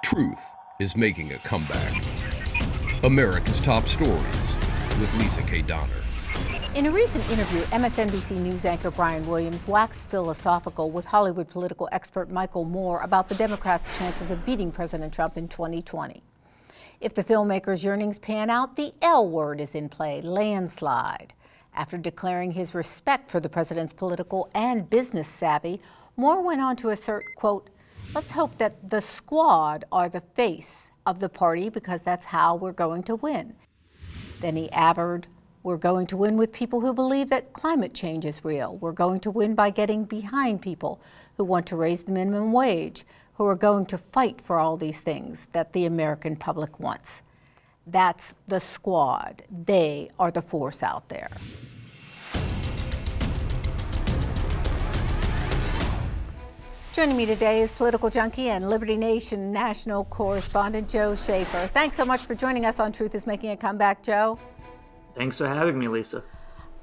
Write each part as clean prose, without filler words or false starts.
Truth is making a comeback. America's Top Stories with Leesa Donner. In a recent interview, MSNBC news anchor Brian Williams waxed philosophical with Hollywood political expert Michael Moore about the Democrats' chances of beating President Trump in 2020. If the filmmaker's yearnings pan out, the L word is in play, landslide. After declaring his respect for the president's political and business savvy, Moore went on to assert, quote, "Let's hope that the squad are the face of the party because that's how we're going to win." Then he averred, "We're going to win with people who believe that climate change is real. We're going to win by getting behind people who want to raise the minimum wage, who are going to fight for all these things that the American public wants." That's the squad. They are the force out there. Joining me today is political junkie and Liberty Nation national correspondent Joe Schaeffer. Thanks so much for joining us on Truth is Making a Comeback, Joe. Thanks for having me, Lisa.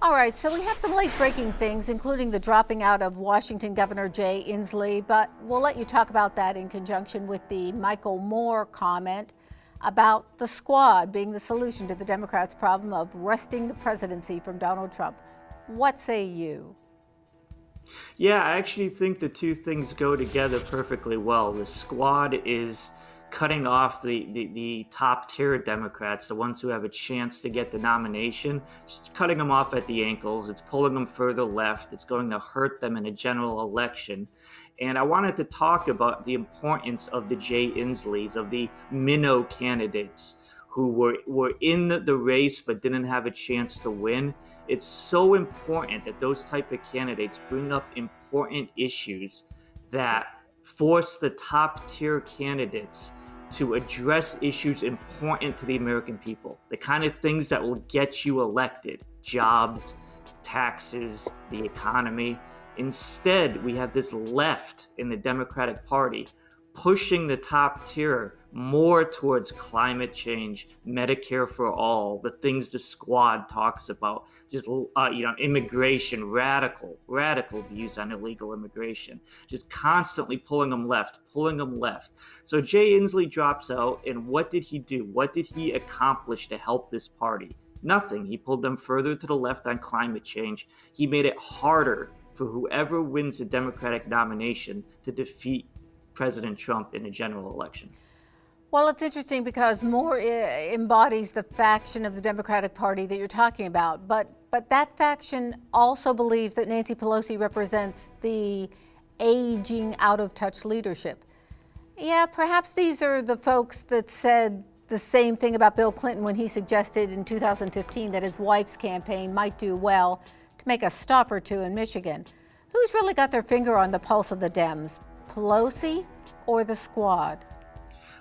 All right, so we have some late-breaking things, including the dropping out of Washington Governor Jay Inslee, but we'll let you talk about that in conjunction with the Michael Moore comment about the squad being the solution to the Democrats' problem of wresting the presidency from Donald Trump. What say you? Yeah, I actually think the two things go together perfectly well. The squad is cutting off the top tier Democrats, the ones who have a chance to get the nomination. It's cutting them off at the ankles. It's pulling them further left. It's going to hurt them in a general election. And I wanted to talk about the importance of the Jay Inslees, of the minnow candidates who were in the race but didn't have a chance to win. It's so important that those type of candidates bring up important issues that force the top tier candidates to address issues important to the American people, the kind of things that will get you elected: jobs, taxes, the economy. Instead, we have this left in the Democratic Party pushing the top tier more towards climate change, Medicare for all, the things the squad talks about, just immigration, radical views on illegal immigration, just constantly pulling them left. So Jay Inslee drops out, and what did he do? What did he accomplish to help this party? Nothing. He pulled them further to the left on climate change. He made it harder for whoever wins the Democratic nomination to defeat President Trump in a general election. Well, it's interesting because Moore embodies the faction of the Democratic Party that you're talking about, but that faction also believes that Nancy Pelosi represents the aging, out-of-touch leadership. Yeah, perhaps these are the folks that said the same thing about Bill Clinton when he suggested in 2015 that his wife's campaign might do well to make a stop or two in Michigan. Who's really got their finger on the pulse of the Dems, Pelosi or the squad?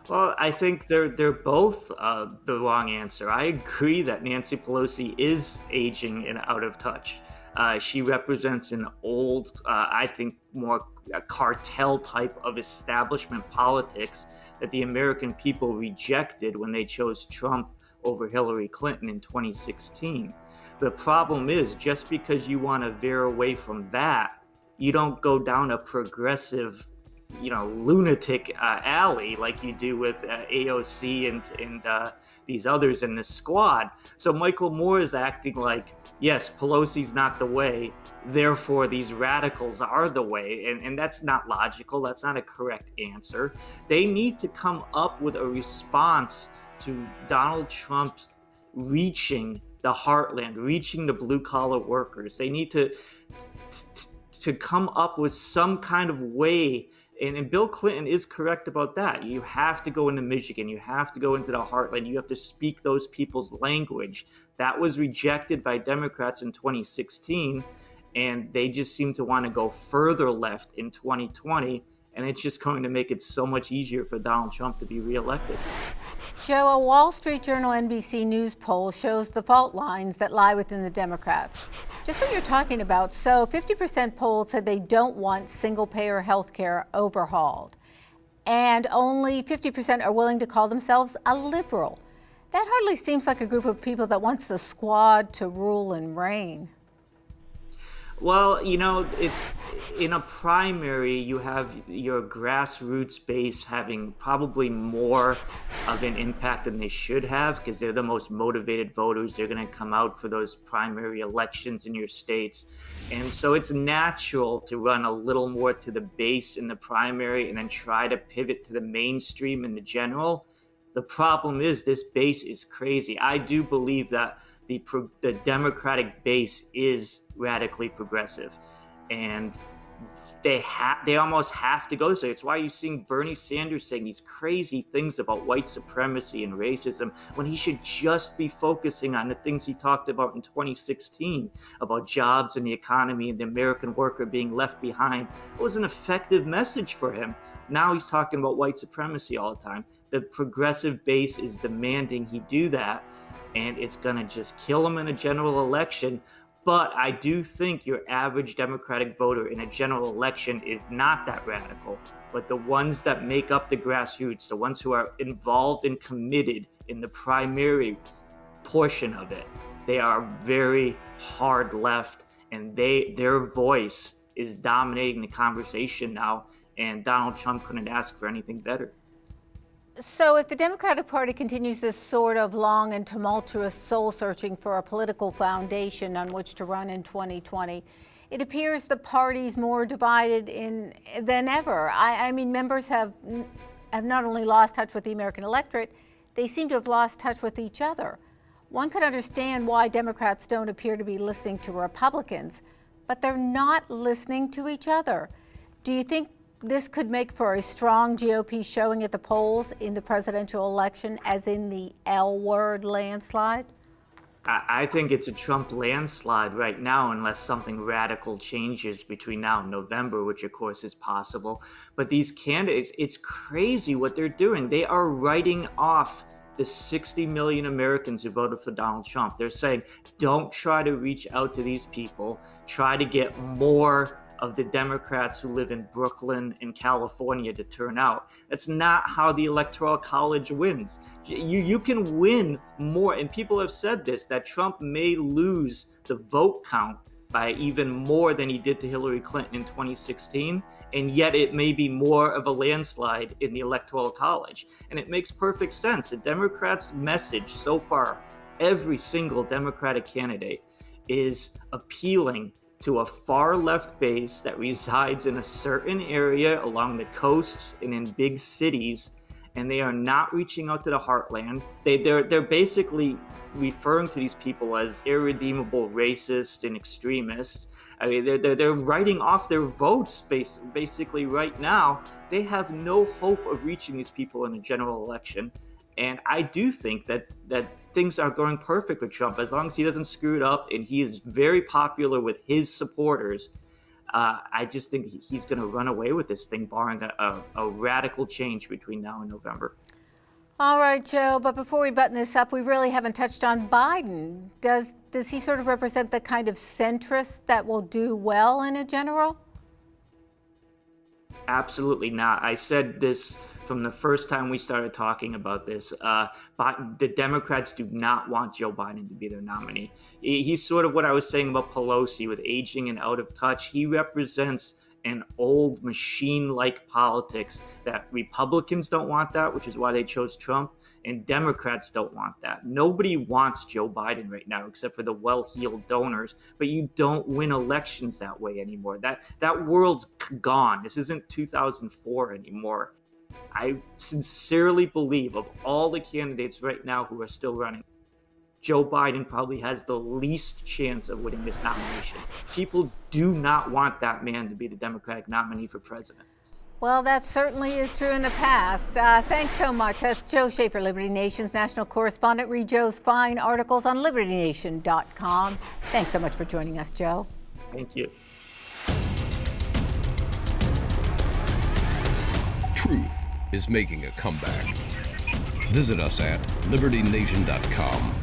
Well, I think they're both the wrong answer. I agree that Nancy Pelosi is aging and out of touch. She represents an old, I think more cartel type of establishment politics that the American people rejected when they chose Trump over Hillary Clinton in 2016. The problem is, just because you want to veer away from that, you don't go down a progressive lunatic alley like you do with AOC and these others in the squad. So Michael Moore is acting like, yes, Pelosi's not the way, therefore these radicals are the way, and that's not logical. That's not a correct answer. They need to come up with a response to Donald Trump's reaching the heartland, reaching the blue-collar workers. They need to come up with some kind of way. And Bill Clinton is correct about that. You have to go into Michigan. You have to go into the heartland. You have to speak those people's language. That was rejected by Democrats in 2016, and they just seem to want to go further left in 2020, and it's just going to make it so much easier for Donald Trump to be reelected. Joe, a Wall Street Journal NBC News poll shows the fault lines that lie within the Democrats. Just what you're talking about. So 50% polled said they don't want single-payer health care overhauled. And only 50% are willing to call themselves a liberal. That hardly seems like a group of people that wants the squad to rule and reign. Well, you know, it's in a primary, you have your grassroots base having probably more of an impact than they should have because they're the most motivated voters. They're going to come out for those primary elections in your states. And so it's natural to run a little more to the base in the primary and then try to pivot to the mainstream in the general. The problem is this base is crazy. I do believe that the Democratic base is radically progressive, and they almost have to go this way. It's why you're seeing Bernie Sanders saying these crazy things about white supremacy and racism when he should just be focusing on the things he talked about in 2016 about jobs and the economy and the American worker being left behind. It was an effective message for him. Now he's talking about white supremacy all the time. The progressive base is demanding he do that, and it's going to just kill him in a general election. But I do think your average Democratic voter in a general election is not that radical. But the ones that make up the grassroots, the ones who are involved and committed in the primary portion of it, they are very hard left, and their voice is dominating the conversation now. And Donald Trump couldn't ask for anything better. So if the Democratic Party continues this sort of long and tumultuous soul searching for a political foundation on which to run in 2020, it appears the party's more divided than ever. I mean, members have not only lost touch with the American electorate, they seem to have lost touch with each other. One could understand why Democrats don't appear to be listening to Republicans, but they're not listening to each other. Do you think this could make for a strong GOP showing at the polls in the presidential election, as in the L word landslide? I think it's a Trump landslide right now unless something radical changes between now and November, which of course is possible. But these candidates, it's crazy what they're doing. They are writing off the 60 million Americans who voted for Donald Trump. They're saying, don't try to reach out to these people. Try to get more of the Democrats who live in Brooklyn and California to turn out. That's not how the Electoral College wins. You can win more, and people have said this, that Trump may lose the vote count by even more than he did to Hillary Clinton in 2016, and yet it may be more of a landslide in the Electoral College. And it makes perfect sense. The Democrats' message so far, every single Democratic candidate is appealing to a far left base that resides in a certain area along the coasts and in big cities, and they are not reaching out to the heartland. They're basically referring to these people as irredeemable racist and extremists. I mean, they're writing off their votes basically right now. They have no hope of reaching these people in a general election. And I do think that things are going perfect with Trump as long as he doesn't screw it up, and he is very popular with his supporters. I just think he's going to run away with this thing, barring a radical change between now and November. All right, Joe, but before we button this up, we really haven't touched on Biden. Does he sort of represent the kind of centrist that will do well in a general? Absolutely not. I said this from the first time we started talking about this. The Democrats do not want Joe Biden to be their nominee. He's sort of what I was saying about Pelosi with aging and out of touch. He represents an old machine-like politics that Republicans don't want that, which is why they chose Trump, and Democrats don't want that. Nobody wants Joe Biden right now except for the well-heeled donors, but you don't win elections that way anymore. That world's gone. This isn't 2004 anymore. I sincerely believe of all the candidates right now who are still running, Joe Biden probably has the least chance of winning this nomination. People do not want that man to be the Democratic nominee for president. Well, that certainly is true in the past. Thanks so much. That's Joe Schaeffer, Liberty Nation's national correspondent. Read Joe's fine articles on LibertyNation.com. Thanks so much for joining us, Joe. Thank you. Truth is making a comeback. Visit us at LibertyNation.com.